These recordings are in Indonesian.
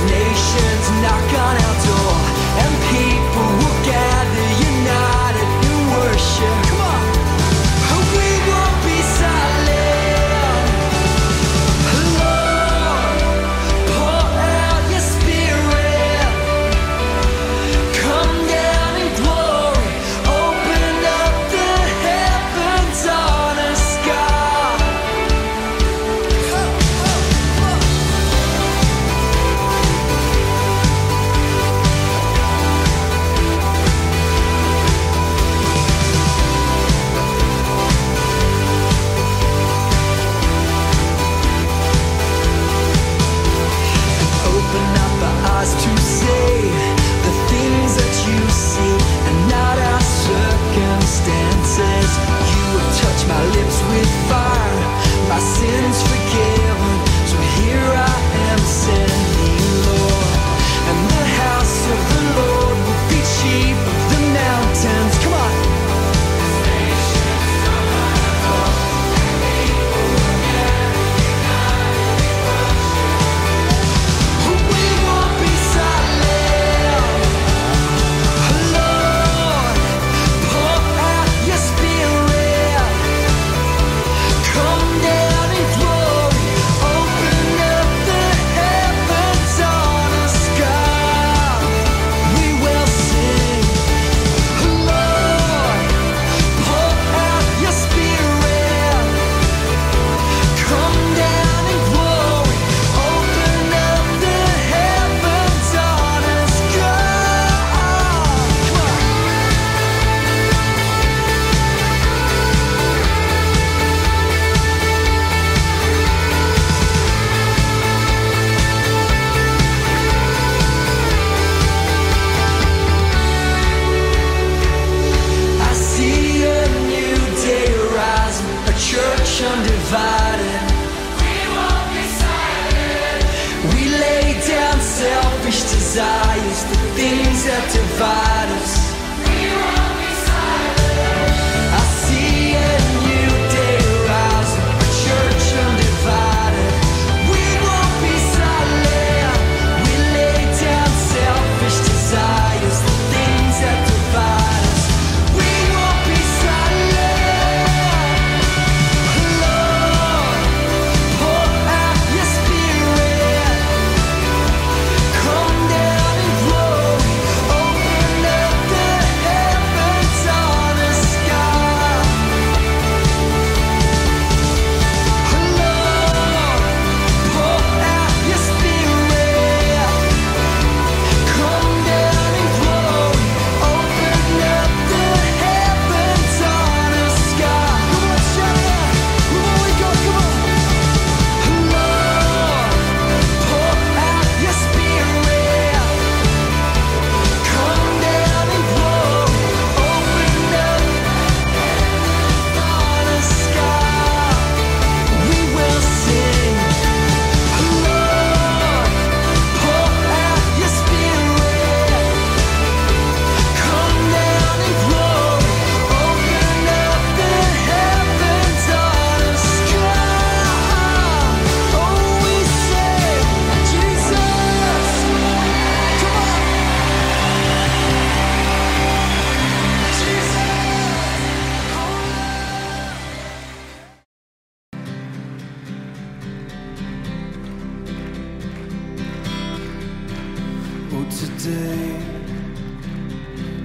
nations knock on our door, and people will gather united in worship. Come on, we won't be silent. Lord, pour out your spirit. Come down in glory. Open up the heavens on us, God. Open up our eyes to see the things that you see and not our circumstances. You have touched my lips with fire, my sins forgiven. So here I am sending, Lord, and the house of the Lord will be chief of the mountains. Come on. We won't be silent. Lord, pour out your spirit. Come down in glory. Open up the heavens on us, God. We will sing. Lord, pour out your spirit. Come down in glory. Open up the heavens on us, God. Come on. I see a new day rising, a church undivided. We won't be silent. We lay down selfish desires, the things that divide us. We won't be silent. I see a new day rising, a church undivided. We won't be silent. We lay down selfish desires, the things that divide us. We won't be silent. Lord, pour out your spirit. Come down in glory. Open up the heavens on us, God. Lord, pour out your spirit. Come down in glory. Open up the heavens on us, God. Come on, shout that. Come on, we go, come on. Lord, pour out your spirit. Come down in glory. Open up on us, God. We will sing. Lord, pour out your spirit. Come down in glory. Open up the heavens on us, God. Oh, we say, Jesus. Come on. Jesus. Oh, today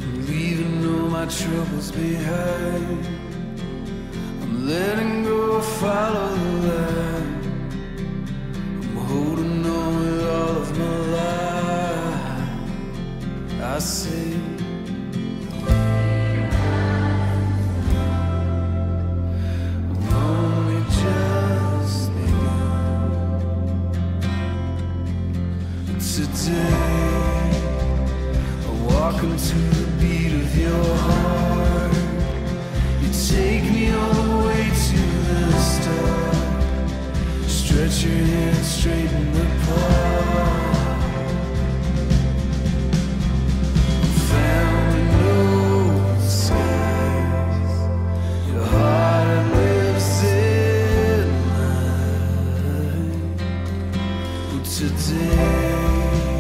I'm leaving all my troubles behind. I'm letting go, follow the line. I'm holding on with all of my life. I say, I'm only just begun. Today I walk into the beat of your heart. You take me all the way to the start. Stretch your hand, straighten the path. I'm found in open skies. Your heart lives in mine. But today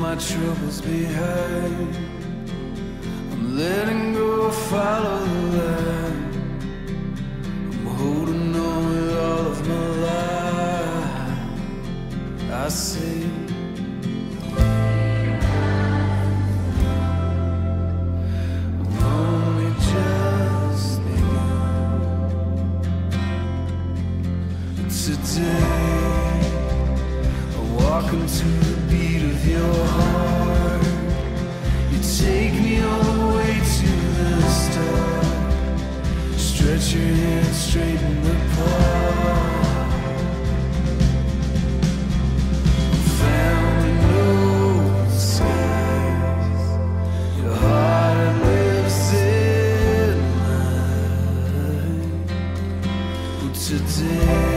my troubles behind. I'm letting go, follow the line. I'm holding on with all of my life. I say, I'm only just begun. Today I walk into the beat of your heart. You take me all the way to the start. Stretch your hand, straighten the apart. Found in open skies. Your heart lives in mine. Today,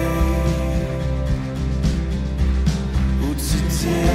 today,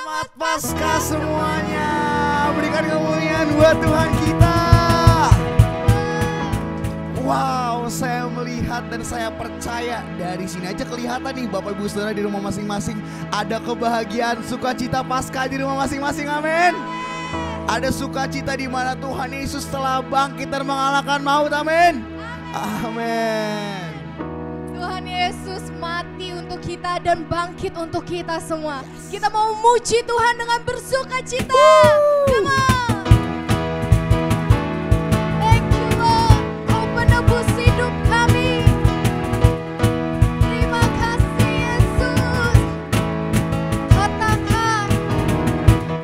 Selamat Paskah semuanya. Berikan kemuliaan buat Tuhan kita. Wow, saya melihat dan saya percaya dari sini aja kelihatan nih Bapak Ibu Saudara di rumah masing-masing ada kebahagiaan, sukacita Paskah di rumah masing-masing. Amin. Ada sukacita di mana Tuhan Yesus telah bangkit dan mengalahkan maut. Amin. Amin. Tuhan Yesus mati untuk kita dan bangkit untuk kita semua. Kita mau memuji Tuhan dengan bersukacita. Come on. Thank you Lord, Kau penebus hidup kami. Terima kasih Yesus. Katakan,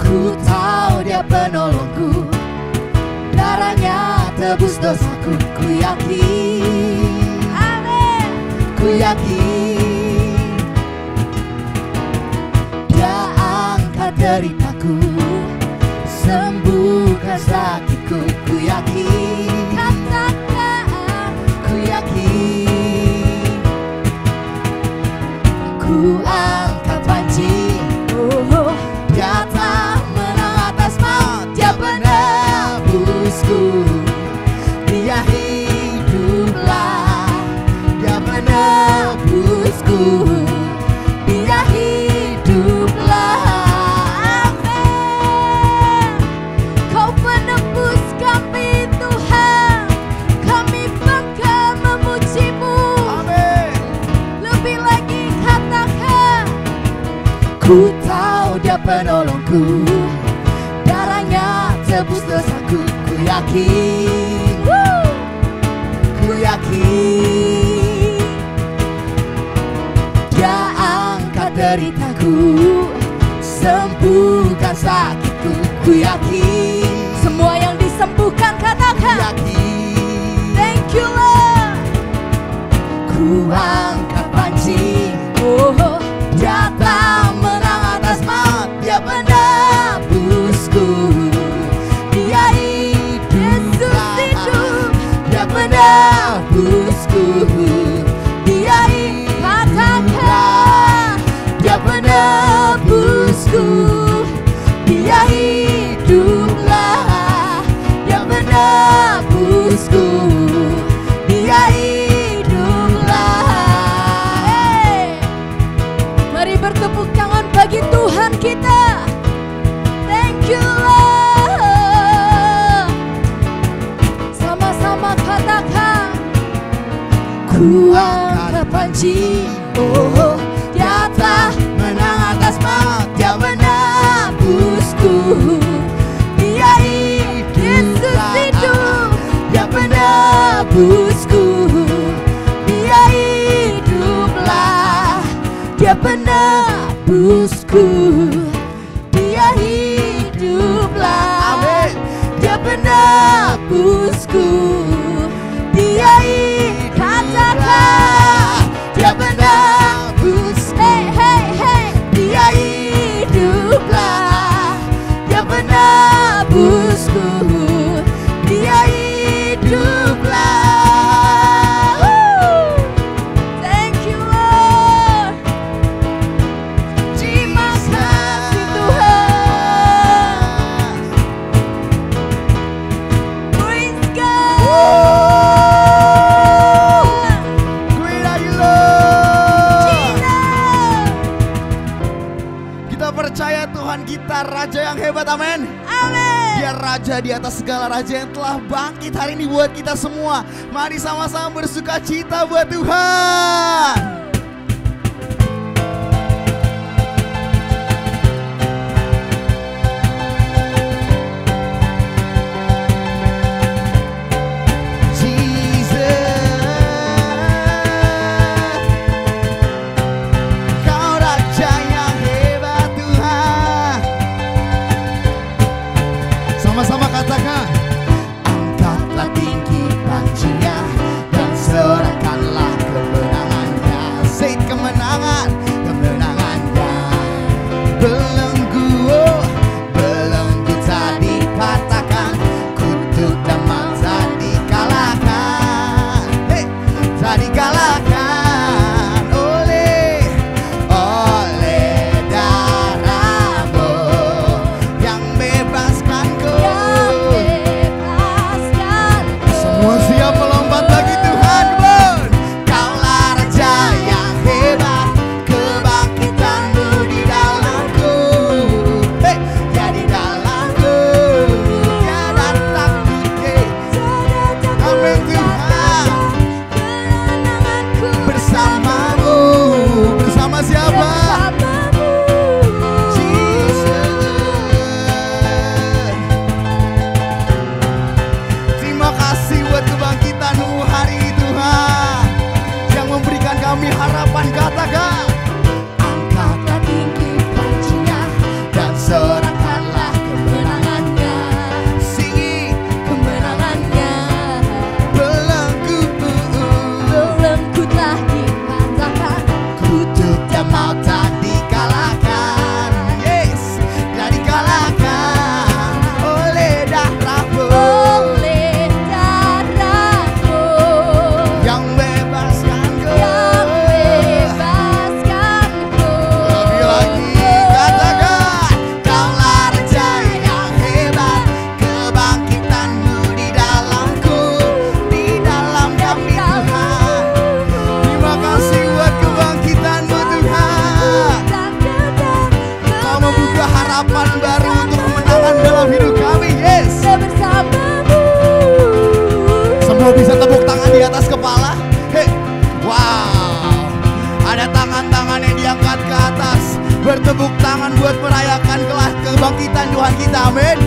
Ku tahu Dia penolongku, darahnya tebus dosaku. Ku yakin, amin. ku yakin Dia angkat deritaku, sembuhkan sakitku. Ku yakin, Katakan, ku yakin Ku angkat panji, Dia telah menang atas maut. Dia penebusku, Dia hiduplah. Dia penebusku, Dia hiduplah. amin. Kau penebus kami Tuhan. Kami bangga memuji-Mu. Amin. Lebih lagi katakan, Ku tahu Dia penolongku, darahnya tebus dosaku. Ku yakin, ku yakin Dia angkat deritaku, sembuhkan sakitku. Ku yakin, semua yang disembuhkan ku katakan, yakin thank you Lord. Ku angkat panji, Dia telah menang atas maut. Dia penebusku, Dia hiduplah. hidup. Dia penebusku, Dia hiduplah. Dia penebusku, Dia hiduplah. Dia penebusku, Dia hiduplah. Hey, mari bertepuk tangan bagi Tuhan kita. Thank you Lord. Sama-sama katakan, Ku angkat panji, Dia telah menang atas maut. Dia menebusku, Dia hiduplah. hidup. Dia penebusku, Dia hiduplah. Dia penebusku, Dia hiduplah. Amin. Dia penebusku, Dia hiduplah. Dia penebusku, Hey, hey, hey. Dia hiduplah. Dia penebusku, Dia hiduplah. Thank you Lord. Terima kasih Tuhan. Praise God. Great are you, Lord. Jesus. Kita percaya Tuhan kita Raja yang hebat, amin. Amin. Dia Raja di atas segala raja yang telah bangkit hari ini buat kita semua. Mari sama-sama bersuka cita buat Tuhan. Kau Raja yang hebat Tuhan. Sama-sama katakan, angkatlah tinggi panjinya dan sorakanlah kemenangannya. tepuk tangan buat merayakan kebangkitan Tuhan kita. Amin.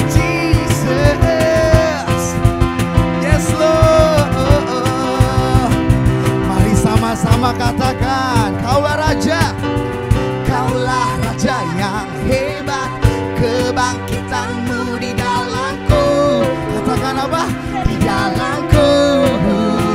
Jesus, yes Lord. Mari sama-sama katakan, Kaulah Raja, Kaulah Raja yang hebat, kebangkitanmu di dalamku. Katakan apa? Di dalamku,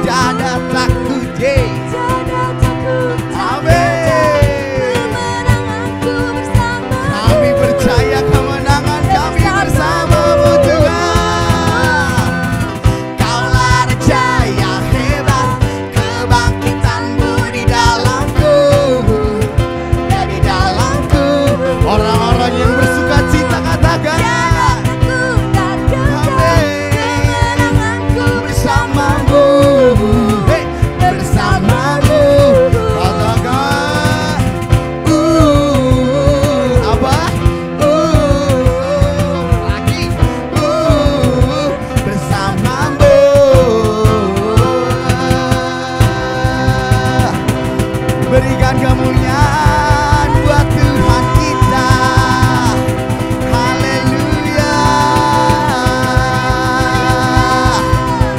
jangan takut, Jangan takut, amin. kemenanganku bersama. Kami percaya kemenangan kami bersamamu Tuhan. Kaulah Raja yang hebat, kebangkitanmu di dalamku, dan di dalamku. Orang-orang yang bersuka cita katakan, bersamamu, hey, bersamamu. Katakan, apa? Lagi, bersamamu. Berikan kemuliaan buat Tuhan kita. Haleluya.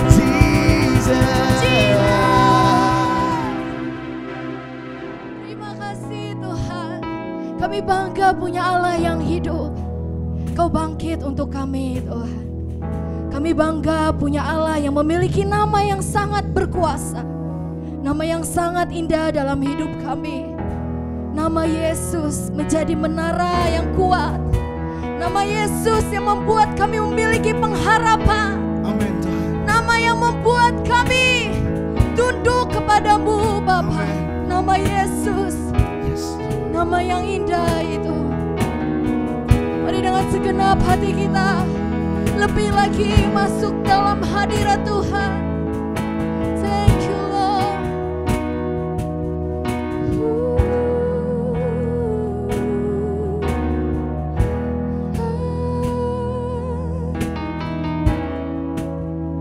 Jesus. Terima kasih Tuhan. Kami bangga punya Allah yang hidup. Kau bangkit untuk kami Tuhan. Kami bangga punya Allah yang memiliki nama yang sangat berkuasa. Nama yang sangat indah dalam hidup kami. Nama Yesus menjadi menara yang kuat. Nama Yesus yang membuat kami memiliki pengharapan. Amin Tuhan. Nama yang membuat kami tunduk kepadamu Bapa. Amin. Nama Yesus, Yes. nama yang indah itu. Mari dengan segenap hati kita lebih lagi masuk dalam hadirat Tuhan. Thank you Lord.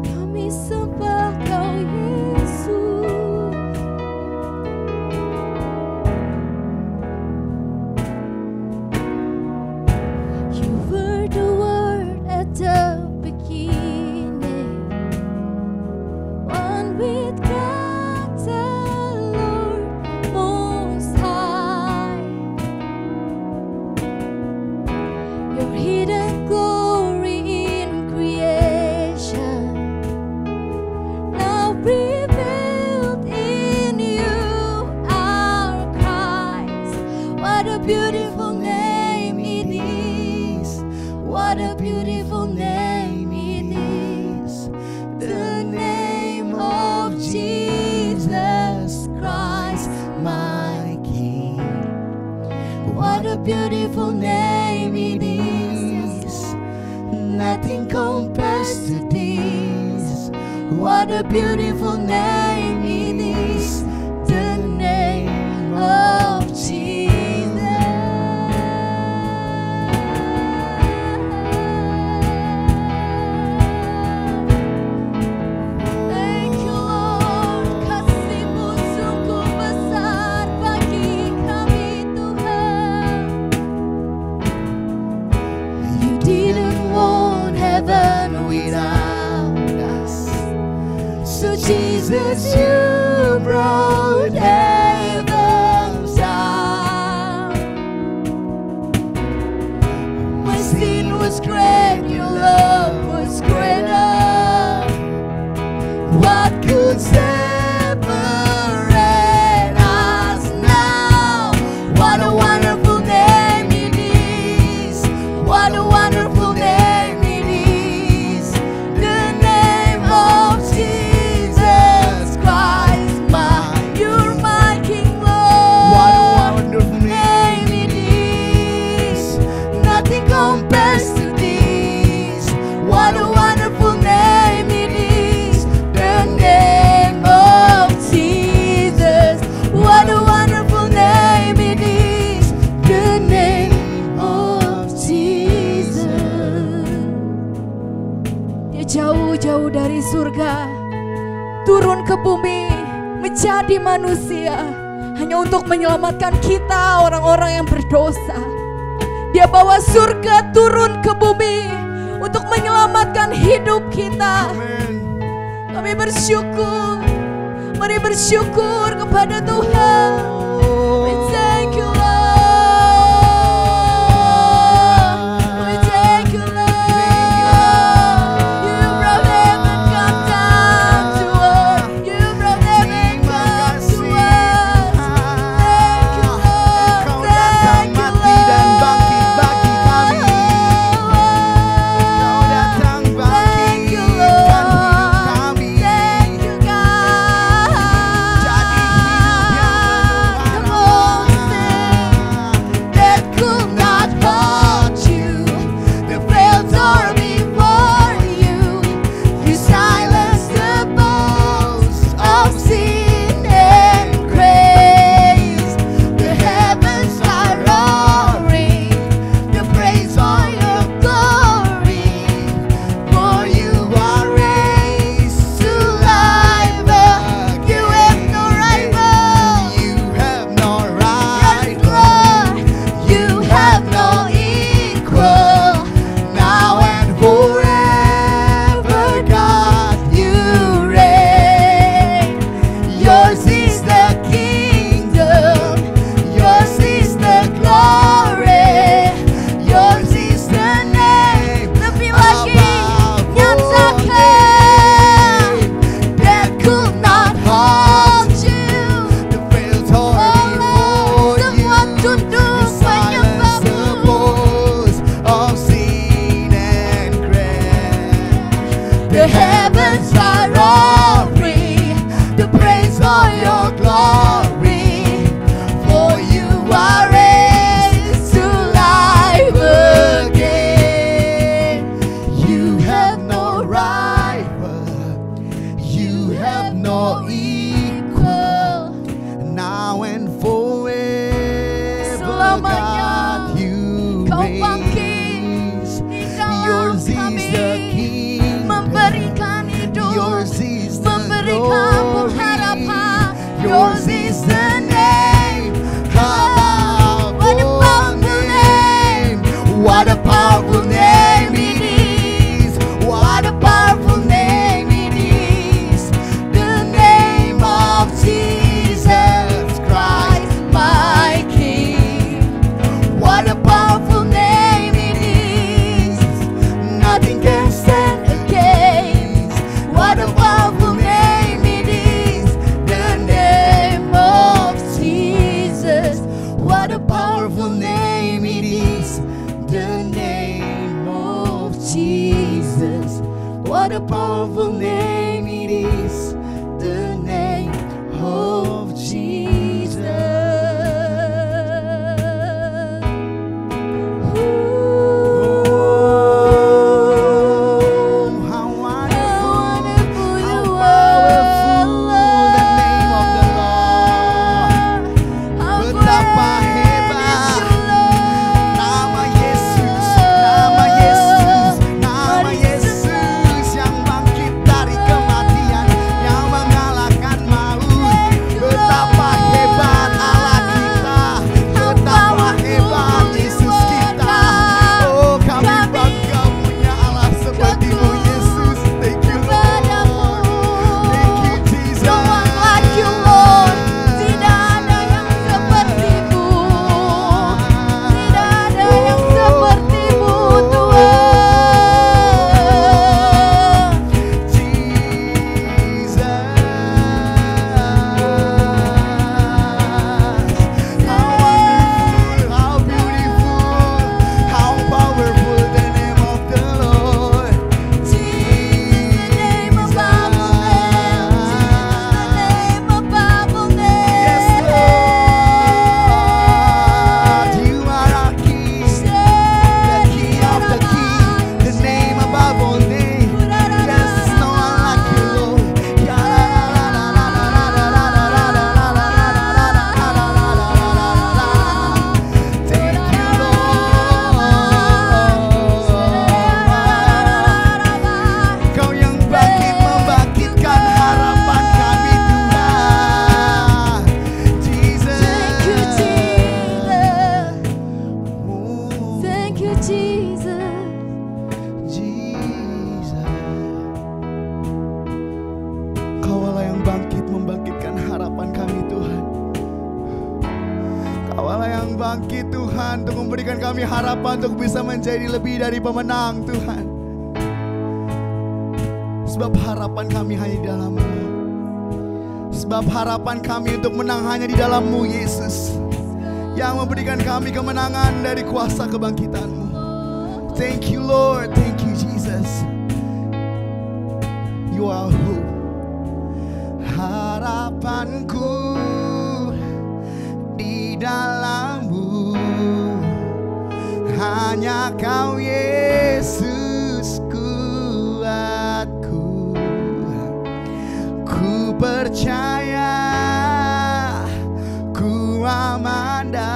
Kami sembah Kau Yesus. You were the Word at the beginning, one with God the Lord Most High. Your hidden glory in creation, now revealed in you, our Christ. What a beautiful name it is. What a beautiful name it is. The name of Jesus Christ, my King. What a beautiful name it is. Nothing compares to this. What a beautiful name it is. The name of Jesus. Thank you Lord, kasih-Mu sungguh besar bagi kami Tuhan. You didn't want heaven without us, so Jesus you brought heaven down. My sin was great, your love was greater. What could separate us now? What a wonderful name it is. What a wonderful name it is. The name of Jesus Christ, you're my King, Lord. What a wonderful name it is. Nothing compares to this. What a wonderful name it is. The name of Jesus. What a wonderful name it is. The name of Jesus. Dia jauh-jauh dari surga, turun ke bumi menjadi manusia, hanya untuk menyelamatkan kita orang-orang yang berdosa. Dia bawa surga turun ke bumi untuk menyelamatkan hidup kita. Kami bersyukur. Mari bersyukur kepada Tuhan. We thank you, Lord. We thank you, Lord. You brought heaven come down to earth. You brought heaven come to us. Thank you, Lord. Kau datang mati dan bangkit bagi kami. Kau datang Thank you, bangkitkan hidup Lord. kami. Thank you, God. Jadi hidup yang Come penuh on, harapan. sing. Death could not hold you. The veil tore before you. You silenced the boast of sin and grace. The heavens are roaring. The praise for your glory. For you are raised to life. You have no rival. You have no Yes, rival. Lord, you have no equal. Now and forever, God, you reign. Yours is the kingdom. Yours is the glory. Yours is the name. Lebih lagi nyatakan, that could not hold you. The veil tore before Semua you. tunduk You silence the menyembahmu. voice of sin and grace. The heavens are roaring, the praise for your glory. For you are raised to life again. You have no rival. You have no equal. Now and forever, Selamanya God, you Kau bangkit reign. di dalam Yours is kami, the kingdom. memberikan hidup, Yours is the memberikan glory. pengharapan. Yours is the name. How What a powerful name. What a powerful name it is. What a powerful name it is. The name of Jesus Christ, my King. What a powerful name it is. Nothing can stand against. What a powerful name it is. The name of Jesus. What a powerful name it is. The name of Jesus. What a powerful name it is. The name of Jesus. Oh, how wonderful, how powerful the name of the Lord. Betapa hebat nama Yesus, nama Yesus, nama Yesus yang Thank you Jesus. Jesus. Kaulah yang bangkit membangkitkan harapan kami Tuhan. Kaulah yang bangkit Tuhan untuk memberikan kami harapan untuk bisa menjadi lebih dari pemenang Tuhan. Sebab harapan kami hanya di dalam-Mu. Sebab harapan kami untuk menang hanya di dalam-Mu Yesus, yang memberikan kami kemenangan dari kuasa kebangkitan-Mu. Thank you Lord, thank you Jesus. You are hope. Harapanku di dalam-Mu, hanya Kau Yesus kuatku. Ku percaya, ku aman dalam-Mu.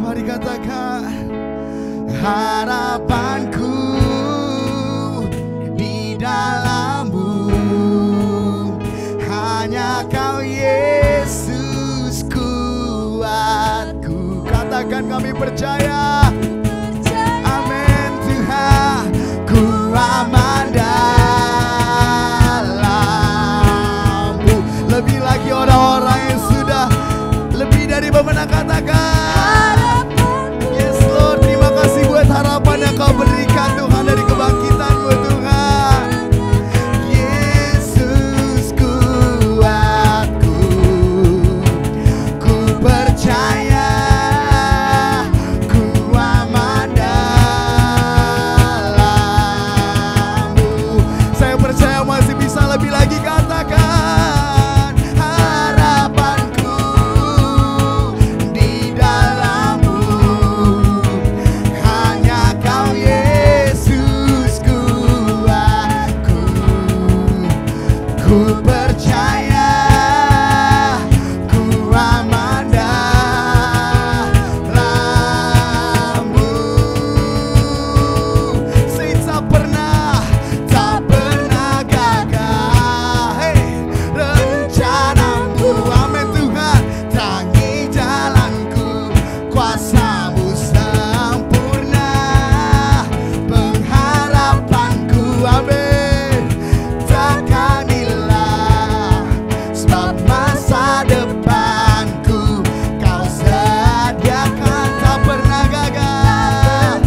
Mari katakan, harapanku di dalam-Mu, hanya Kau Yesus kuatku. Katakan kami percaya. Amin Tuhan, ku aman dalam-Mu. Lebih lagi orang-orang yang sudah lebih dari pemenang, katakan yes Lord. Terima kasih buat harapan yang Kau berikan Tuhan dari kebangkitan-Mu Tuhan. Yesus kuatku, ku percaya, ku aman dalam-Mu. Saya percaya masih bisa lebih lagi, katakan harapanku di dalam-Mu, hanya Kau Yesus kuatku. Ku percaya, ku aman dalam-Mu. Saya tak pernah gagal. Hey, rencana-Mu, amin Tuhan. Terangi jalanku, kuasa-Mu sempurna. Pengharapanku, amin. Takkan hilang, sebab masa depanku Kau sediakan. Tak pernah gagal,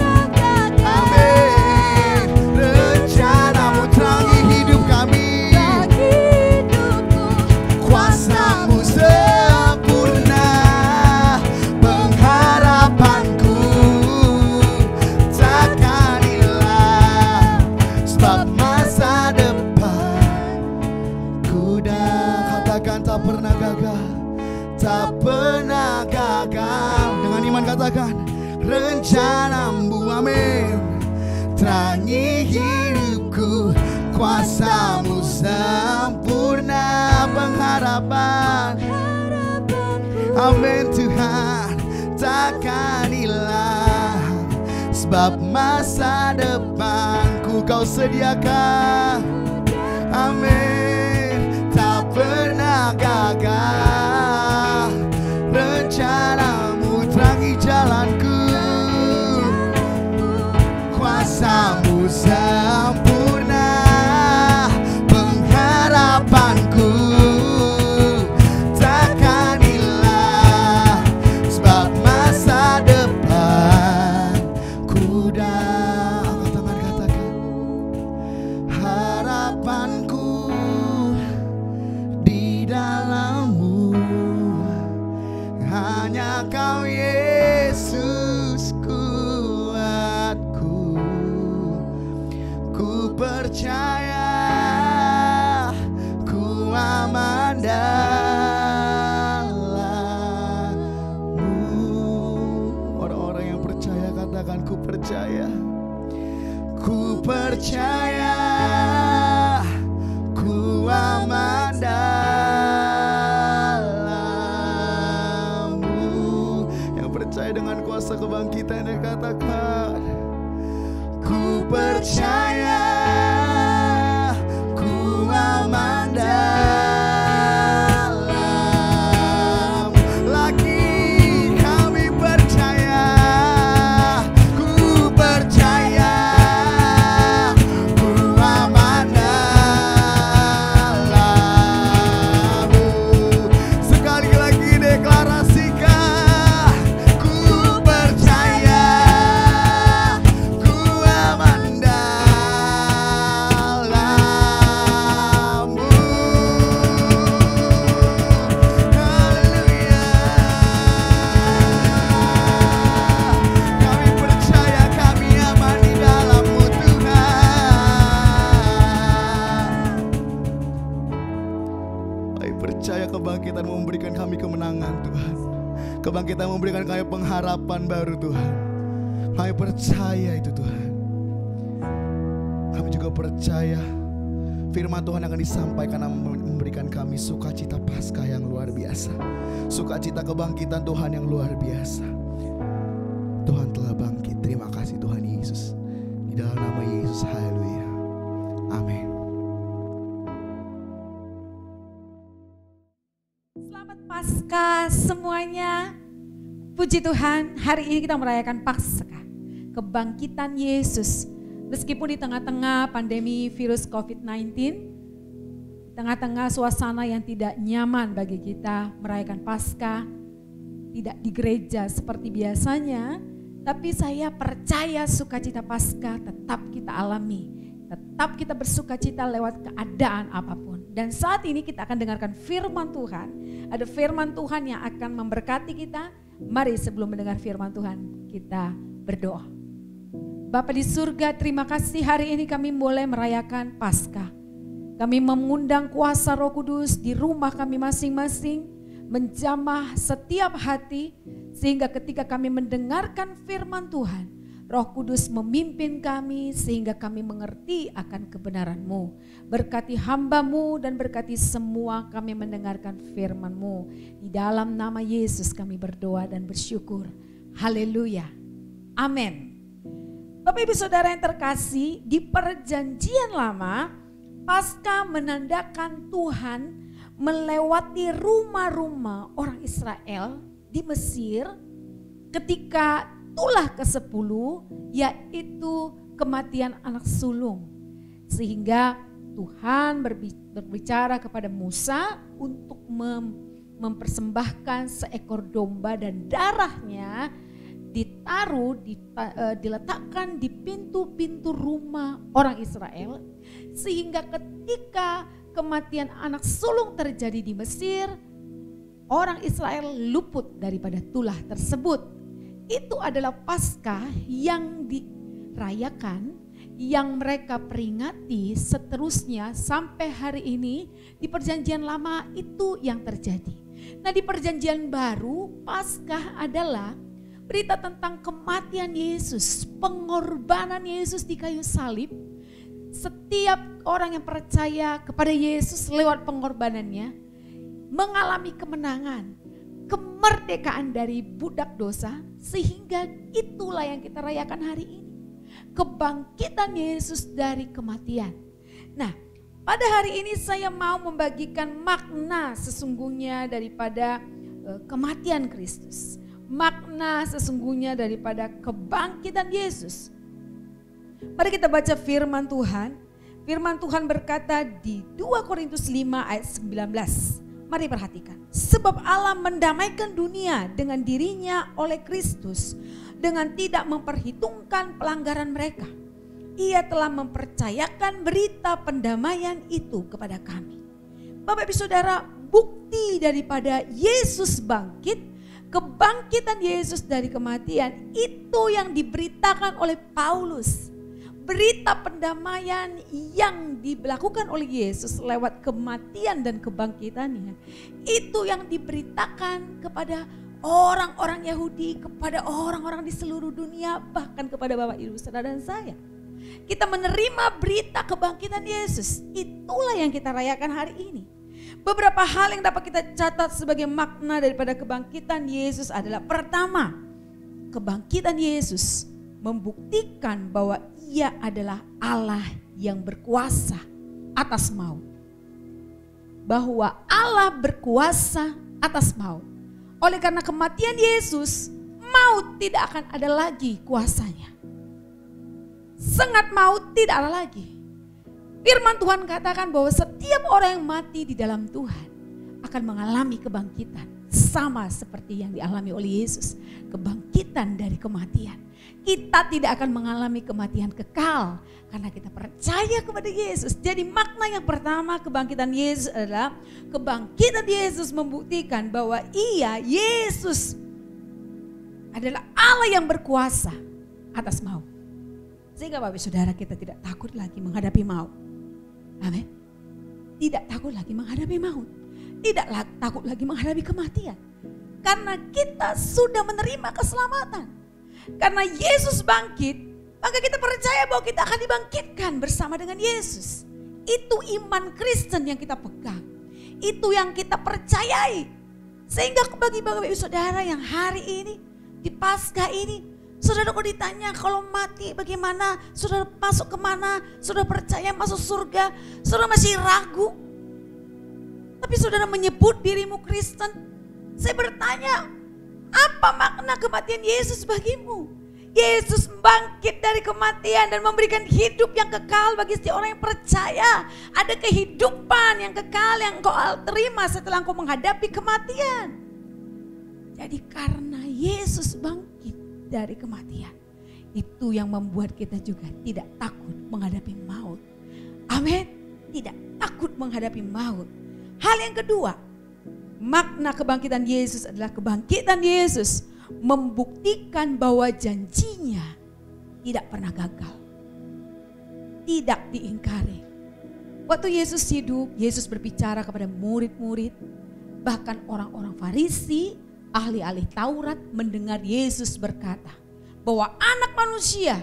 amin. Rencana-Mu terangi hidup kami, kuasa-Mu sempurna. Pengharapanku takkan hilang, sebab masa depanku dah. Katakan tak pernah gagal, tak pernah gagal. Dengan iman katakan, rencana-Mu, amin. Terangi hidupku, kuasa-Mu sempurna. Pengharapan, amin Tuhan, takkan hilang, sebab masa depanku Kau sediakan. Amin. Tak pernah gagal, rencana-Mu terangi jalanku, kuasa-Mu sempurna. Pengharapanku takkan hilang, sebab masa depanku dah. Angkat tangan, katakan harapanku di dalam-Mu, hanya Kau Yesus kuatku. Ku percaya, ku aman dalam-Mu. Orang-orang yang percaya katakan, ku percaya, ku percaya, ku aman dalam-Mu. Yang percaya dengan kuasa kebangkitan yang katakan, ku percaya, ku aman dalam-Mu. kebangkitan memberikan kami kemenangan Tuhan. Kebangkitan memberikan kami pengharapan baru Tuhan. Kami percaya itu Tuhan. Kami juga percaya firman Tuhan akan disampaikan dan memberikan kami sukacita Paskah yang luar biasa. Sukacita kebangkitan Tuhan yang luar biasa. Tuhan telah bangkit. Terima kasih Tuhan Yesus. Di dalam nama Yesus, haleluya. Amin. Selamat Paskah semuanya. Puji Tuhan, hari ini kita merayakan Paskah, kebangkitan Yesus. Meskipun di tengah-tengah pandemi virus COVID-19, di tengah-tengah suasana yang tidak nyaman bagi kita merayakan Paskah, tidak di gereja seperti biasanya, tapi saya percaya sukacita Paskah tetap kita alami. Tetap kita bersukacita lewat keadaan apapun. Dan saat ini kita akan dengarkan firman Tuhan. Ada firman Tuhan yang akan memberkati kita. Mari sebelum mendengar firman Tuhan kita berdoa. Bapa di surga, terima kasih hari ini kami boleh merayakan Paskah. Kami mengundang kuasa Roh Kudus di rumah kami masing-masing, menjamah setiap hati, sehingga ketika kami mendengarkan firman Tuhan, Roh Kudus memimpin kami sehingga kami mengerti akan kebenaran-Mu. Berkati hamba-Mu dan berkati semua kami mendengarkan firman-Mu. Di dalam nama Yesus kami berdoa dan bersyukur. Haleluya. Amin. Bapak Ibu Saudara yang terkasih, di perjanjian lama, Paskah menandakan Tuhan melewati rumah-rumah orang Israel di Mesir ketika tulah ke-10, yaitu kematian anak sulung. Sehingga Tuhan berbicara kepada Musa untuk mempersembahkan seekor domba dan darahnya diletakkan di pintu-pintu rumah orang Israel. Sehingga ketika kematian anak sulung terjadi di Mesir, orang Israel luput daripada tulah tersebut. Itu adalah Paskah yang dirayakan, yang mereka peringati seterusnya sampai hari ini. Di perjanjian lama itu yang terjadi. Nah, di perjanjian baru, Paskah adalah berita tentang kematian Yesus, pengorbanan Yesus di kayu salib. Setiap orang yang percaya kepada Yesus lewat pengorbanannya mengalami kemenangan, kemerdekaan dari budak dosa, sehingga itulah yang kita rayakan hari ini. Kebangkitan Yesus dari kematian. Nah, pada hari ini saya mau membagikan makna sesungguhnya daripada kematian Kristus. Makna sesungguhnya daripada kebangkitan Yesus. Mari kita baca firman Tuhan. Firman Tuhan berkata di 2 Korintus 5 ayat 19. Mari perhatikan. Sebab Allah mendamaikan dunia dengan dirinya oleh Kristus dengan tidak memperhitungkan pelanggaran mereka. Ia telah mempercayakan berita pendamaian itu kepada kami. Bapak Ibu Saudara, bukti daripada Yesus bangkit, kebangkitan Yesus dari kematian itu yang diberitakan oleh Paulus. Berita pendamaian yang dilakukan oleh Yesus lewat kematian dan kebangkitannya, itu yang diberitakan kepada orang-orang Yahudi, kepada orang-orang di seluruh dunia, bahkan kepada Bapak Ibu Saudara dan saya. Kita menerima berita kebangkitan Yesus, itulah yang kita rayakan hari ini. Beberapa hal yang dapat kita catat sebagai makna daripada kebangkitan Yesus adalah: pertama, kebangkitan Yesus membuktikan bahwa Ia adalah Allah yang berkuasa atas maut. Bahwa Allah berkuasa atas maut. Oleh karena kematian Yesus, maut tidak akan ada lagi kuasanya. Sengat maut tidak ada lagi. Firman Tuhan katakan bahwa setiap orang yang mati di dalam Tuhan akan mengalami kebangkitan. Sama seperti yang dialami oleh Yesus. Kebangkitan dari kematian. Kita tidak akan mengalami kematian kekal karena kita percaya kepada Yesus. Jadi makna yang pertama kebangkitan Yesus adalah kebangkitan Yesus membuktikan bahwa Ia, Yesus, adalah Allah yang berkuasa atas maut. Sehingga Bapak Saudara kita tidak takut lagi menghadapi maut. Amin. Tidak takut lagi menghadapi maut. tidak takut lagi menghadapi kematian. Karena kita sudah menerima keselamatan. Karena Yesus bangkit, maka kita percaya bahwa kita akan dibangkitkan bersama dengan Yesus. Itu iman Kristen yang kita pegang. Itu yang kita percayai. Sehingga bagi bapak-bapak saudara yang hari ini, di Paskah ini, saudara kok ditanya kalau mati bagaimana, saudara masuk kemana, saudara percaya masuk surga, saudara masih ragu. Tapi saudara menyebut dirimu Kristen. Saya bertanya, apa makna kematian Yesus bagimu? Yesus bangkit dari kematian dan memberikan hidup yang kekal bagi setiap orang yang percaya. Ada kehidupan yang kekal yang engkau terima setelah engkau menghadapi kematian. Jadi karena Yesus bangkit dari kematian, itu yang membuat kita juga tidak takut menghadapi maut. Amin. Tidak takut menghadapi maut. Hal yang kedua, makna kebangkitan Yesus adalah kebangkitan Yesus membuktikan bahwa janjinya tidak pernah gagal. Tidak diingkari. Waktu Yesus hidup, Yesus berbicara kepada murid-murid. Bahkan orang-orang Farisi, ahli-ahli Taurat mendengar Yesus berkata bahwa anak manusia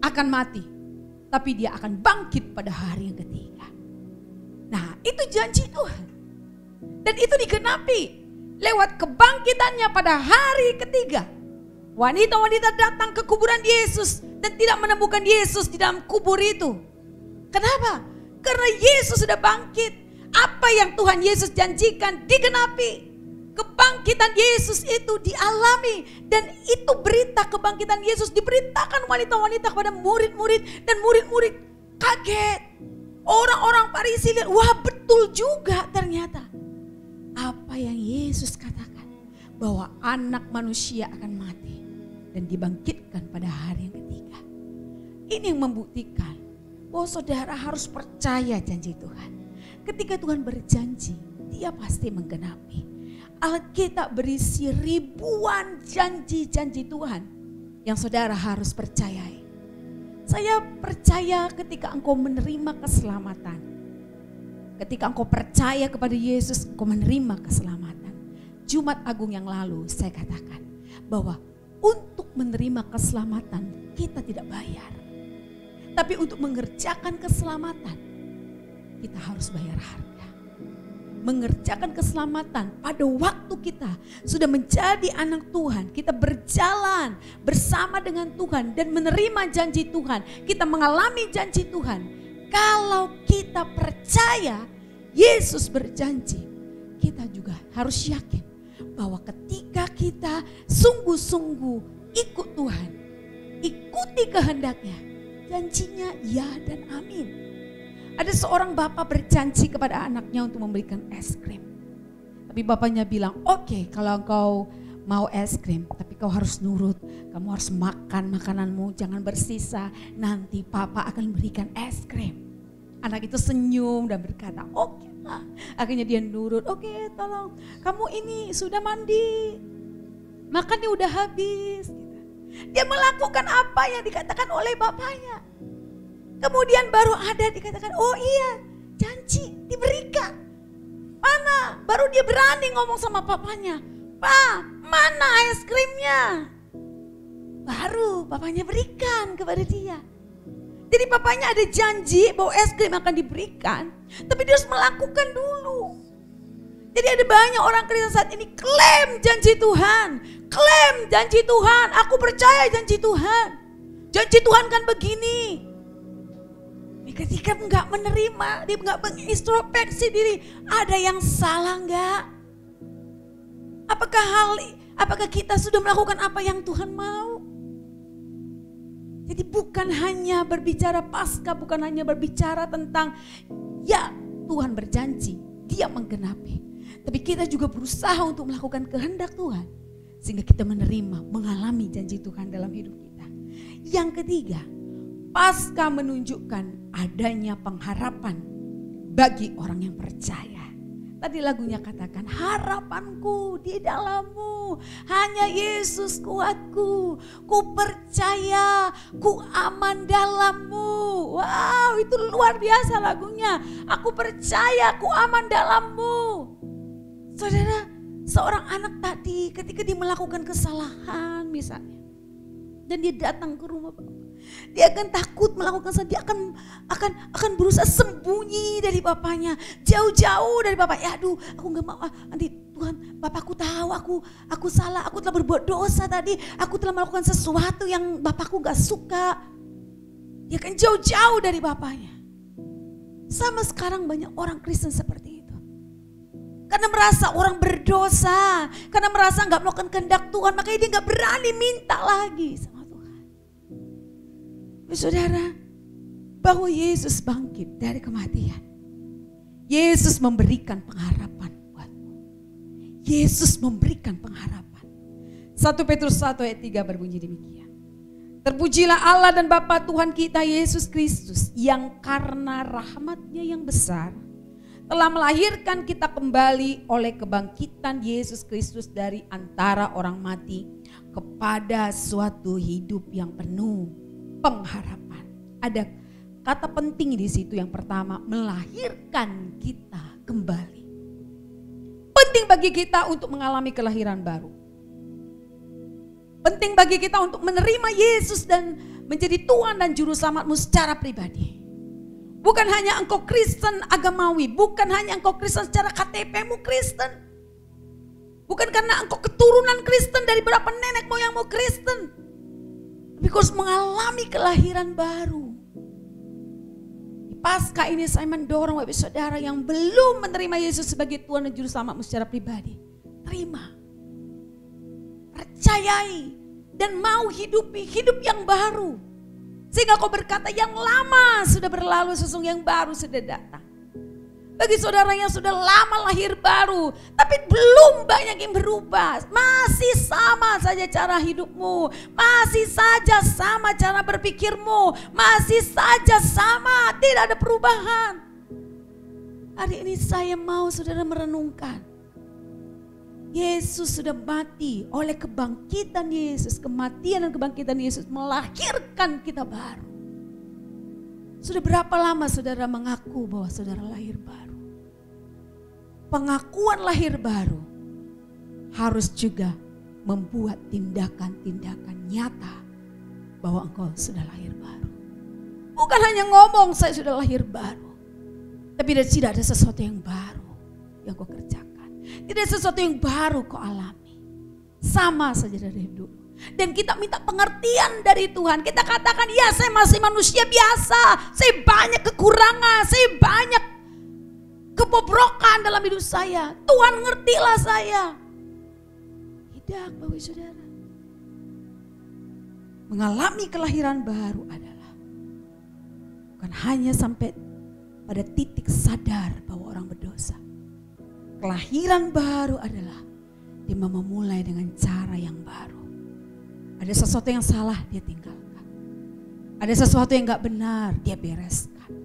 akan mati, tapi dia akan bangkit pada hari yang ketiga. Nah, itu janji Tuhan. Dan itu digenapi lewat kebangkitannya pada hari ketiga. Wanita-wanita datang ke kuburan Yesus dan tidak menemukan Yesus di dalam kubur itu. Kenapa? Karena Yesus sudah bangkit. Apa yang Tuhan Yesus janjikan digenapi. Kebangkitan Yesus itu dialami. Dan itu berita kebangkitan Yesus diberitakan wanita-wanita kepada murid-murid. Dan murid-murid kaget. Orang-orang Farisi lihat, wah betul juga ternyata. Apa yang Yesus katakan, bahwa anak manusia akan mati dan dibangkitkan pada hari yang ketiga. Ini yang membuktikan bahwa saudara harus percaya janji Tuhan. Ketika Tuhan berjanji, dia pasti menggenapi. Alkitab berisi ribuan janji-janji Tuhan yang saudara harus percayai. Saya percaya ketika engkau menerima keselamatan, ketika engkau percaya kepada Yesus, engkau menerima keselamatan. Jumat Agung yang lalu saya katakan bahwa untuk menerima keselamatan kita tidak bayar. Tapi untuk mengerjakan keselamatan kita harus bayar harga. Mengerjakan keselamatan pada waktu kita sudah menjadi anak Tuhan. Kita berjalan bersama dengan Tuhan dan menerima janji Tuhan. Kita mengalami janji Tuhan. Kalau kita percaya Yesus berjanji, kita juga harus yakin bahwa ketika kita sungguh-sungguh ikut Tuhan, ikuti kehendaknya, janjinya ya dan amin. Ada seorang bapak berjanji kepada anaknya untuk memberikan es krim. Tapi bapaknya bilang, oke, kalau engkau mau es krim, tapi kau harus nurut, kamu harus makan makananmu, jangan bersisa, nanti papa akan berikan es krim. Anak itu senyum dan berkata, oke lah. Akhirnya dia nurut, oke, tolong, kamu ini sudah mandi, makannya udah habis. Dia melakukan apa yang dikatakan oleh bapaknya. Kemudian baru ada dikatakan, oh iya, janji diberikan. Mana? Baru dia berani ngomong sama papanya, Pak, mana es krimnya? Baru papanya berikan kepada dia. Jadi papanya ada janji bahwa es krim akan diberikan, tapi dia harus melakukan dulu. Jadi ada banyak orang Kristen saat ini klaim janji Tuhan. Klaim janji Tuhan, aku percaya janji Tuhan. Janji Tuhan kan begini. Ketika enggak menerima, dia enggak mengintrospeksi diri, ada yang salah enggak? Apakah kita sudah melakukan apa yang Tuhan mau? Jadi bukan hanya berbicara Paskah, bukan hanya berbicara tentang ya Tuhan berjanji, dia menggenapi. Tapi kita juga berusaha untuk melakukan kehendak Tuhan. Sehingga kita menerima, mengalami janji Tuhan dalam hidup kita. Yang ketiga, Paskah menunjukkan adanya pengharapan bagi orang yang percaya. Tadi lagunya katakan, harapanku di dalammu, hanya Yesus kuatku, ku percaya, ku aman dalammu. Wow, itu luar biasa lagunya. Aku percaya, ku aman dalammu. Saudara, seorang anak tadi ketika dia melakukan kesalahan misalnya, dan dia datang ke rumah Bapak, dia akan takut melakukan kesalahan, dia akan berusaha sembunyi dari bapaknya, jauh-jauh dari bapak. Ya aduh, aku nggak mau, nanti Tuhan, bapakku tahu aku salah, aku telah berbuat dosa tadi, aku telah melakukan sesuatu yang bapakku gak suka. Dia akan jauh-jauh dari bapaknya. Sama sekarang banyak orang Kristen seperti itu. Karena merasa orang berdosa, karena merasa gak melakukan kehendak Tuhan, makanya dia gak berani minta lagi sama Tuhan. Saudara, bahwa Yesus bangkit dari kematian. Yesus memberikan pengharapan buatmu. Yesus memberikan pengharapan. 1 Petrus 1 ayat 3 berbunyi demikian. Terpujilah Allah dan Bapa Tuhan kita Yesus Kristus, yang karena rahmat-Nya yang besar telah melahirkan kita kembali oleh kebangkitan Yesus Kristus dari antara orang mati kepada suatu hidup yang penuh pengharapan. Ada kata penting di situ, yang pertama, melahirkan kita kembali. Penting bagi kita untuk mengalami kelahiran baru. Penting bagi kita untuk menerima Yesus dan menjadi Tuhan dan Juru Selamatmu secara pribadi. Bukan hanya engkau Kristen agamawi, bukan hanya engkau Kristen secara KTP-mu Kristen. Bukan karena engkau keturunan Kristen dari berapa nenek moyangmu Kristen. Tapi kau harus mengalami kelahiran baru. Di Paskah ini saya mendorong Bapak Saudara yang belum menerima Yesus sebagai Tuhan dan Juru Selamatmu secara pribadi. Terima. Percayai dan mau hidupi hidup yang baru. Sehingga kau berkata yang lama sudah berlalu, sesungguhnya yang baru sudah datang. Bagi saudara yang sudah lama lahir baru, tapi belum banyak yang berubah. Masih sama saja cara hidupmu, masih saja sama cara berpikirmu, masih saja sama, tidak ada perubahan. Hari ini saya mau saudara merenungkan. Yesus sudah mati, oleh kebangkitan Yesus, kematian dan kebangkitan Yesus melahirkan kita baru. Sudah berapa lama saudara mengaku bahwa saudara lahir baru? Pengakuan lahir baru harus juga membuat tindakan-tindakan nyata bahwa engkau sudah lahir baru. Bukan hanya ngomong saya sudah lahir baru, tapi tidak ada sesuatu yang baru yang kau kerjakan. Tidak ada sesuatu yang baru kau alami. Sama saja dari dulu. Dan kita minta pengertian dari Tuhan. Kita katakan, ya saya masih manusia biasa. Saya banyak kekurangan. Saya banyak kebobrokan dalam hidup saya. Tuhan ngertilah saya. Tidak Bapak Saudara. Mengalami kelahiran baru adalah bukan hanya sampai pada titik sadar bahwa orang berdosa. Kelahiran baru adalah dia memulai dengan cara yang baru. Ada sesuatu yang salah dia tinggalkan. Ada sesuatu yang gak benar dia bereskan.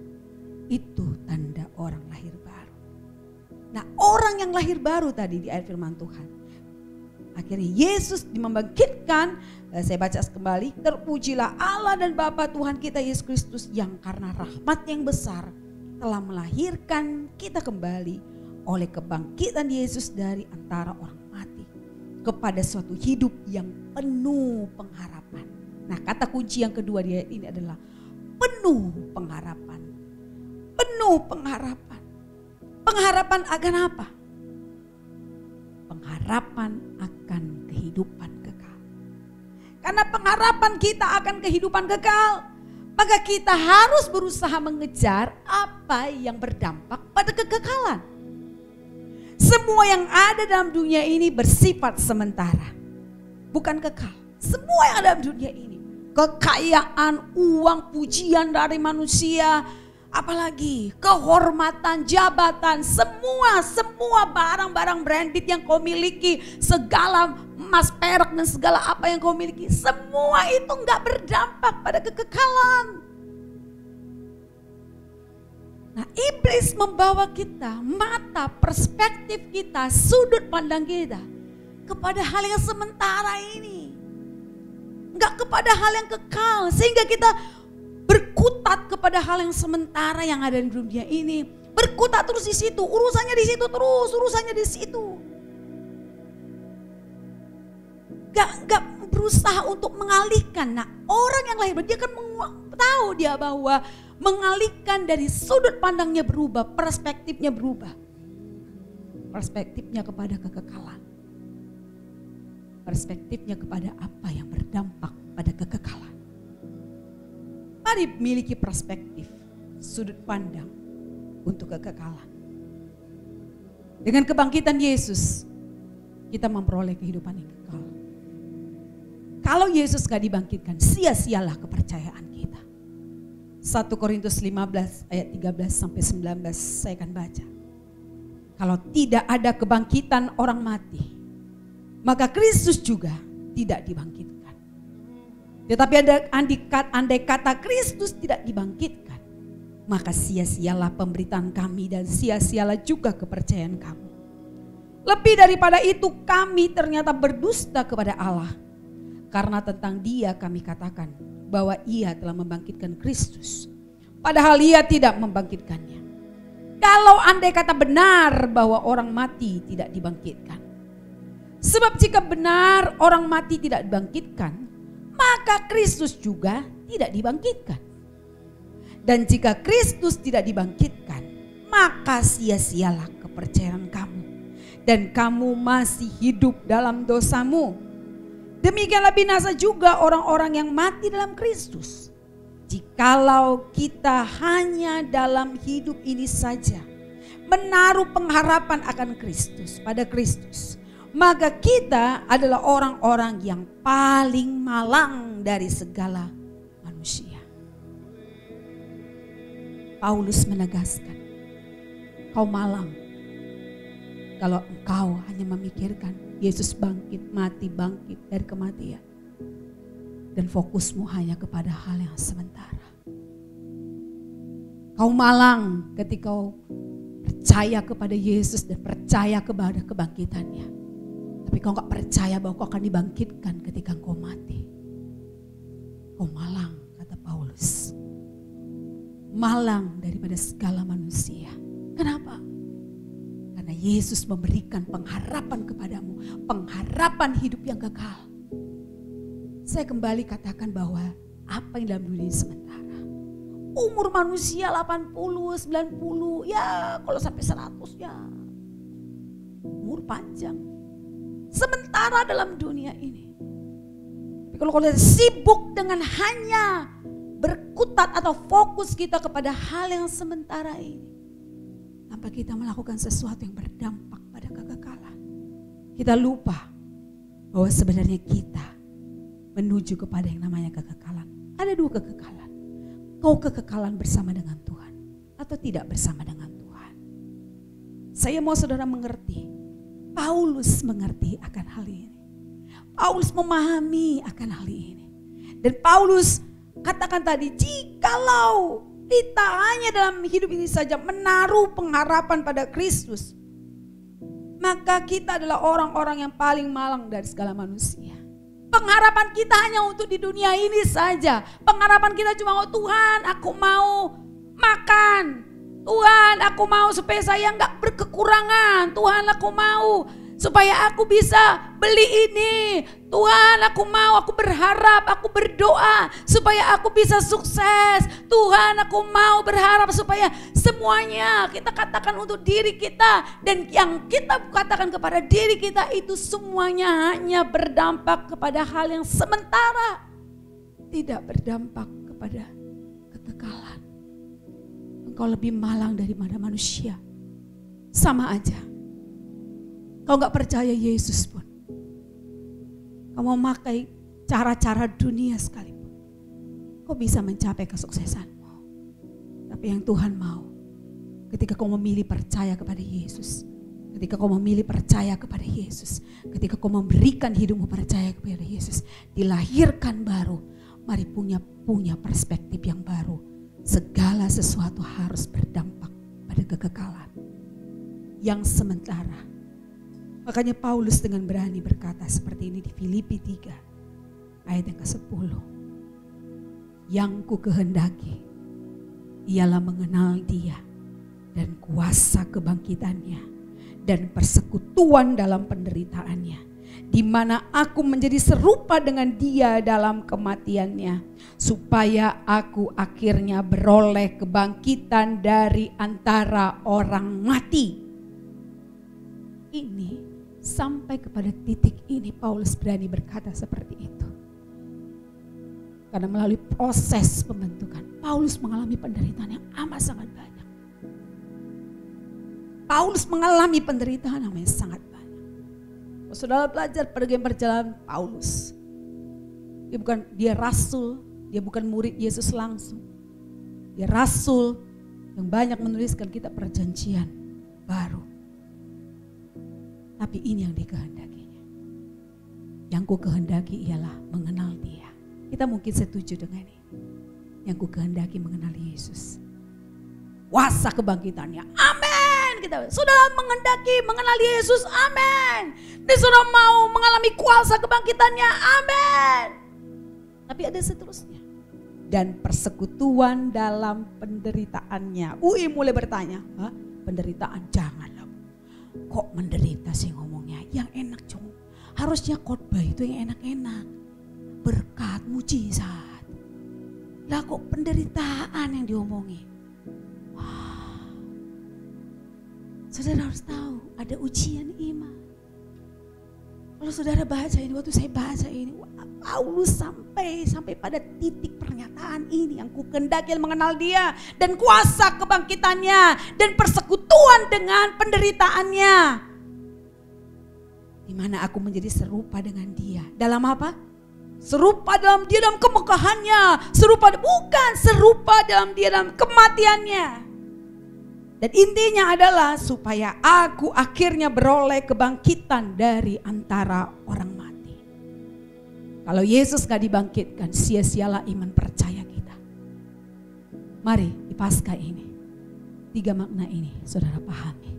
Itu tanda orang lahir baru. Nah, orang yang lahir baru tadi di ayat firman Tuhan, akhirnya Yesus membangkitkan. Saya baca kembali. Terpujilah Allah dan Bapa Tuhan kita Yesus Kristus, yang karena rahmat yang besar telah melahirkan kita kembali oleh kebangkitan Yesus dari antara orang mati kepada suatu hidup yang penuh pengharapan. Nah, kata kunci yang kedua di ayat ini adalah penuh pengharapan. Penuh pengharapan. Pengharapan akan apa? Pengharapan akan kehidupan kekal. Karena pengharapan kita akan kehidupan kekal, maka kita harus berusaha mengejar apa yang berdampak pada kekekalan. Semua yang ada dalam dunia ini bersifat sementara, bukan kekal. Semua yang ada dalam dunia ini, kekayaan, uang, pujian dari manusia, apalagi kehormatan, jabatan, semua barang-barang branded yang kau miliki, segala emas, perak dan segala apa yang kau miliki, semua itu nggak berdampak pada kekekalan. Nah, iblis membawa kita, mata, perspektif kita, sudut pandang kita kepada hal yang sementara ini. Enggak kepada hal yang kekal. Sehingga kita berkutat kepada hal yang sementara yang ada di dunia ini. Berkutat terus di situ, urusannya di situ terus, urusannya di situ. Gak berusaha untuk mengalihkan. Nah, orang yang lahir baru dia kan tahu dia bahwa mengalihkan dari sudut pandangnya berubah, perspektifnya berubah. Perspektifnya kepada kekekalan. Perspektifnya kepada apa yang berdampak pada kekekalan. Mari miliki perspektif, sudut pandang untuk kekekalan. Dengan kebangkitan Yesus, kita memperoleh kehidupan yang kekal. Kalau Yesus gak dibangkitkan, sia-sialah kepercayaan kita. 1 Korintus 15 ayat 13 sampai 19 saya akan baca. Kalau tidak ada kebangkitan orang mati, maka Kristus juga tidak dibangkitkan. Tetapi andai kata Kristus tidak dibangkitkan, maka sia-sialah pemberitaan kami dan sia-sialah juga kepercayaan kamu. Lebih daripada itu kami ternyata berdusta kepada Allah. Karena tentang Dia kami katakan bahwa Ia telah membangkitkan Kristus. Padahal Ia tidak membangkitkannya. Kalau andai kata benar bahwa orang mati tidak dibangkitkan. Sebab jika benar orang mati tidak dibangkitkan, maka Kristus juga tidak dibangkitkan. Dan jika Kristus tidak dibangkitkan, maka sia-sialah kepercayaan kamu. Dan kamu masih hidup dalam dosamu. Demikianlah binasa juga orang-orang yang mati dalam Kristus. Jikalau kita hanya dalam hidup ini saja menaruh pengharapan akan Kristus, pada Kristus, maka kita adalah orang-orang yang paling malang dari segala manusia. Paulus menegaskan, kau malang kalau engkau hanya memikirkan Yesus bangkit, mati, bangkit dari kematian. Dan fokusmu hanya kepada hal yang sementara. Kau malang ketika kau percaya kepada Yesus dan percaya kepada kebangkitannya. Tapi kau gak percaya bahwa kau akan dibangkitkan ketika kau mati. Kau malang, kata Paulus. Malang daripada segala manusia. Kenapa? Karena Yesus memberikan pengharapan kepadamu. Pengharapan hidup yang kekal. Saya kembali katakan bahwa apa yang dalam dunia ini sementara. Umur manusia 80, 90, ya kalau sampai 100 ya. Umur panjang. Sementara dalam dunia ini. Tapi kalau kita sibuk dengan hanya berkutat atau fokus kita kepada hal yang sementara ini. Tanpa kita melakukan sesuatu yang berdampak pada kekekalan. Kita lupa bahwa sebenarnya kita menuju kepada yang namanya kekekalan. Ada dua kekekalan. Kau kekekalan bersama dengan Tuhan atau tidak bersama dengan Tuhan. Saya mau saudara mengerti. Paulus mengerti akan hal ini. Paulus memahami akan hal ini. Dan Paulus katakan tadi, jikalau kita hanya dalam hidup ini saja menaruh pengharapan pada Kristus, maka kita adalah orang-orang yang paling malang dari segala manusia. Pengharapan kita hanya untuk di dunia ini saja. Pengharapan kita cuma, oh Tuhan aku mau makan. Tuhan aku mau supaya saya gak berkekurangan. Tuhan aku mau supaya aku bisa beli ini. Tuhan aku mau, aku berharap, aku berdoa supaya aku bisa sukses. Tuhan aku mau berharap supaya semuanya kita katakan untuk diri kita. Dan yang kita katakan kepada diri kita itu semuanya hanya berdampak kepada hal yang sementara. Tidak berdampak kepada kekekalan. Engkau lebih malang daripada manusia. Sama aja. Kau gak percaya Yesus pun. Kau mau memakai cara-cara dunia sekalipun. Kau bisa mencapai kesuksesanmu. Tapi yang Tuhan mau, ketika kau memilih percaya kepada Yesus. Ketika kau memilih percaya kepada Yesus. Ketika kau memberikan hidupmu percaya kepada Yesus. Dilahirkan baru. Mari punya perspektif yang baru. Segala sesuatu harus berdampak pada kekekalan. Yang sementara. Makanya Paulus dengan berani berkata seperti ini di Filipi 3 ayat yang ke-10. Yang ku kehendaki ialah mengenal Dia dan kuasa kebangkitannya dan persekutuan dalam penderitaannya di mana aku menjadi serupa dengan dia dalam kematiannya, supaya aku akhirnya beroleh kebangkitan dari antara orang mati. Ini sampai kepada titik ini Paulus berani berkata seperti itu. Karena melalui proses pembentukan, Paulus mengalami penderitaan yang amat sangat banyak. Paulus mengalami penderitaan yang sangat banyak. Saudara belajar perjalanan Paulus. Dia rasul, dia bukan murid Yesus langsung. Dia rasul yang banyak menuliskan kitab perjanjian baru. Tapi ini yang dikehendakinya. Yang ku kehendaki ialah mengenal dia. Kita mungkin setuju dengan ini. Yang ku kehendaki mengenal Yesus. Kuasa kebangkitannya. Amin. Kita sudah menghendaki mengenal Yesus. Amin. Dia sudah mau mengalami kuasa kebangkitannya. Amin. Tapi ada seterusnya. Dan persekutuan dalam penderitaannya. UI mulai bertanya. Hah? Penderitaan janganlah. Kok menderita sih ngomongnya? Yang enak cuma. Harusnya khotbah itu yang enak-enak. Berkat, mujizat. Lah kok penderitaan yang diomongin? Wah. Saudara harus tahu ada ujian iman. Kalau saudara baca ini, waktu saya baca ini, Paulus sampai pada titik pernyataan ini, yang ku kehendaki mengenal dia dan kuasa kebangkitannya dan persekutuan dengan penderitaannya. Di mana aku menjadi serupa dengan dia. Dalam apa? Serupa dalam dia dalam kemekahannya, serupa dalam dia dalam kematiannya. Dan intinya adalah supaya aku akhirnya beroleh kebangkitan dari antara orang mati. Kalau Yesus gak dibangkitkan, sia-sialah iman percaya kita. Mari di Paskah ini, 3 makna ini saudara pahami.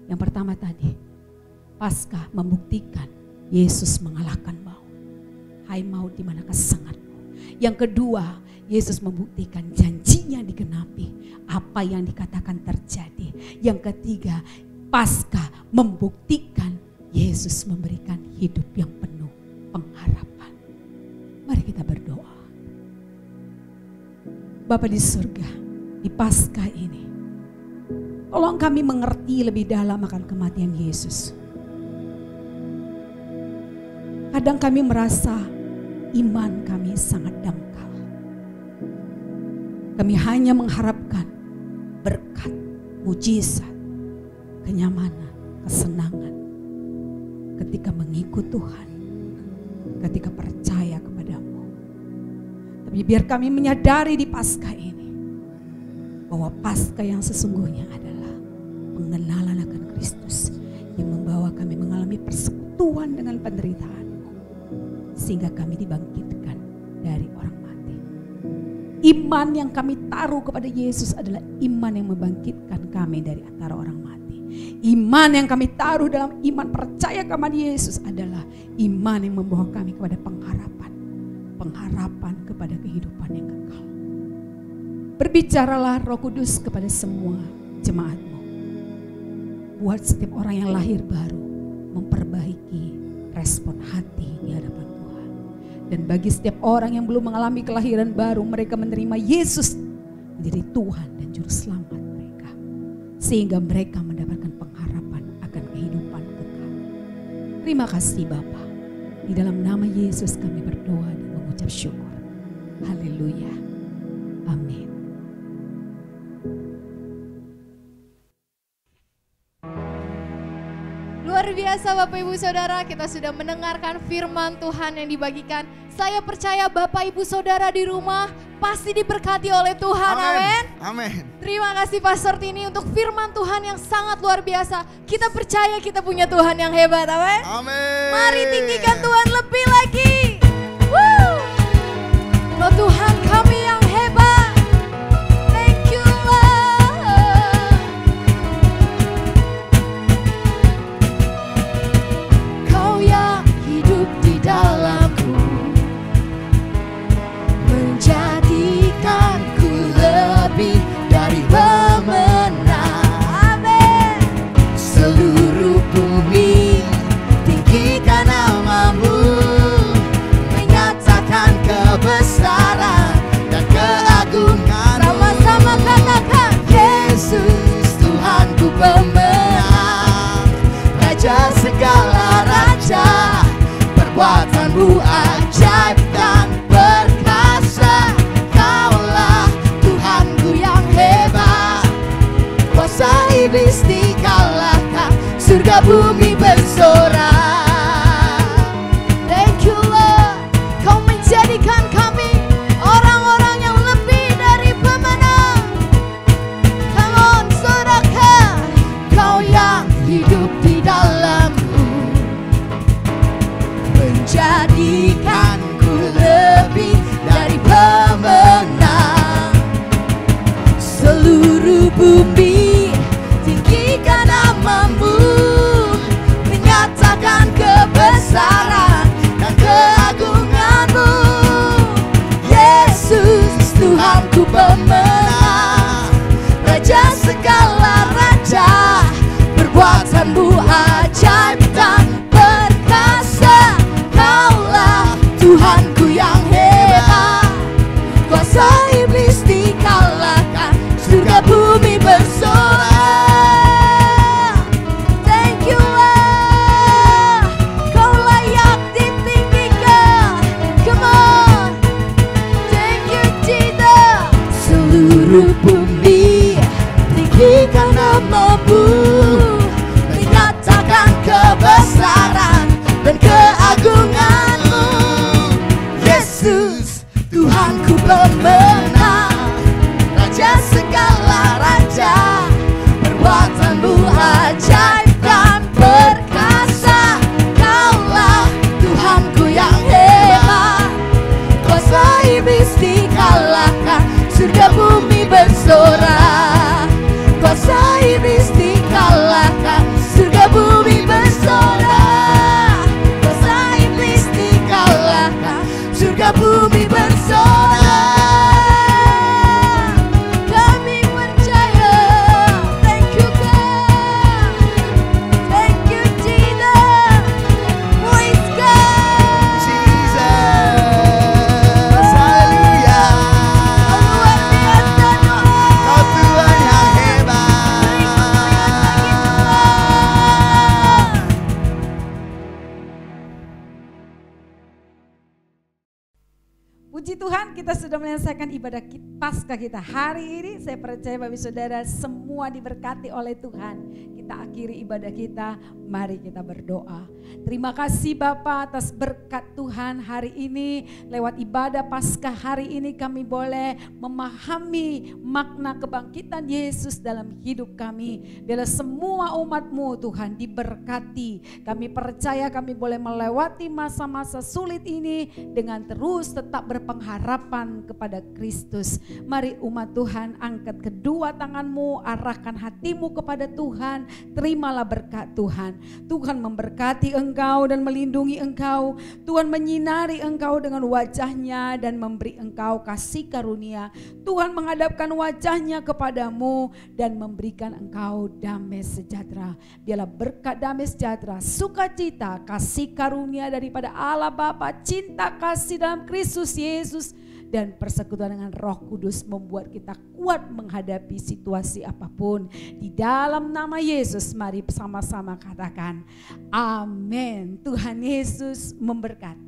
Yang pertama tadi, Paskah membuktikan Yesus mengalahkan maut. Hai maut, di manakah sesangatmu? Yang kedua, Yesus membuktikan janjinya digenapi. Apa yang dikatakan terjadi. Yang ketiga, Paskah membuktikan Yesus memberikan hidup yang penuh pengharapan. Mari kita berdoa. Bapa di surga, di Paskah ini, tolong kami mengerti lebih dalam akan kematian Yesus. Kadang kami merasa iman kami sangat dangkal. Kami hanya mengharapkan berkat, mujizat, kenyamanan, kesenangan ketika mengikut Tuhan, ketika percaya kepadamu. Tapi biar kami menyadari di Paskah ini bahwa Paskah yang sesungguhnya adalah pengenalan akan Kristus yang membawa kami mengalami persekutuan dengan penderitaan, sehingga kami dibangkitkan dari orang mati. Iman yang kami taruh kepada Yesus adalah iman yang membangkitkan kami dari antara orang mati. Iman yang kami taruh dalam iman percaya kepada Yesus adalah iman yang membawa kami kepada pengharapan. Pengharapan kepada kehidupan yang kekal. Berbicaralah Roh Kudus kepada semua jemaat-Mu. Buat setiap orang yang lahir baru memperbaiki respon hati di hadapan Tuhan. Dan bagi setiap orang yang belum mengalami kelahiran baru, mereka menerima Yesus menjadi Tuhan dan Juru Selamat mereka. Sehingga mereka mendapatkan pengharapan akan kehidupan kekal. Terima kasih Bapa. Di dalam nama Yesus kami berdoa dan mengucap syukur. Haleluya. Amin. Luar biasa Bapak Ibu Saudara, kita sudah mendengarkan firman Tuhan yang dibagikan. Saya percaya Bapak Ibu Saudara di rumah pasti diberkati oleh Tuhan. Amin. Amin. Terima kasih Pastor Tini untuk firman Tuhan yang sangat luar biasa. Kita percaya kita punya Tuhan yang hebat. Amin. Amin. Mari tinggikan Tuhan lebih lagi. Woo. Oh Tuhan kami yang hebat. Thank you Lord. Kau yang hidup di dalamku, menjadikanku lebih dari pemenang. Amin. Seluruh bumi tinggikan nama Surgamu ajaib dan perkasa, Kaulah Tuhanku yang hebat. Kuasa iblis dikalahkan, surga bumi bersorak. Thank you Lord, Kau menjadikan kami orang-orang yang lebih dari pemenang. Come on, sorakan, Kau yang hidup di dalamku, menjadikanku lebih dari pemenang. Seluruh bumi tinggikan namamu, menyatakan kebesaran dan keagunganmu. Yesus Tuhanku pemenang, Raja segala raja, perbuatanmu ajaib dan perkasa. Kaulah Tuhanku yang hebat, kuasa iblis dikalahkan, surga bumi bersorak. Thank you Lord, Kau layak ditinggikan. Come on, thank you Jesus. Seluruh bumi tinggikan namamu, menyatakan kebesaran dan keagunganmu. Yesus Tuhanku pemenang, Raja segala raja, perbuatanmu ajaib dan perkasa. Kaulah Tuhanku yang hebat, kuasa iblis dikalahkan, surga bumi bersorak. Kuasa iblis dikalahkan, surga bumi bersorak. Kuasa iblis dikalahkan, surga bumi bersorak. Kami percaya. Thank you God, thank you Jesus. Praise God, Jesus. Haleluya. Luar biasa Tuhan, Kau Tuhan yang hebat. Puji Tuhan, kita sudah menyelesaikan ibadah Paskah kita hari ini. Saya percaya Bapak Saudara semua diberkati oleh Tuhan. Kita akhiri ibadah kita, mari kita berdoa. Terima kasih Bapa atas berkat Tuhan hari ini. Lewat ibadah Paskah hari ini kami boleh memahami makna kebangkitan Yesus dalam hidup kami. Biarlah semua umat-Mu Tuhan diberkati. Kami percaya kami boleh melewati masa-masa sulit ini dengan terus tetap berpengharapan kepada Kristus. Mari umat Tuhan, angkat kedua tanganmu, arahkan hatimu kepada Tuhan. Terimalah berkat Tuhan. Tuhan memberkati engkau dan melindungi engkau. Tuhan menyinari engkau dengan wajahnya dan memberi engkau kasih karunia. Tuhan menghadapkan wajahnya kepadamu dan memberikan engkau damai sejahtera. Biarlah berkat damai sejahtera, sukacita, kasih karunia daripada Allah Bapa, cinta kasih dalam Kristus Yesus, dan persekutuan dengan Roh Kudus membuat kita kuat menghadapi situasi apapun. Di dalam nama Yesus mari bersama-sama katakan amin. Tuhan Yesus memberkati.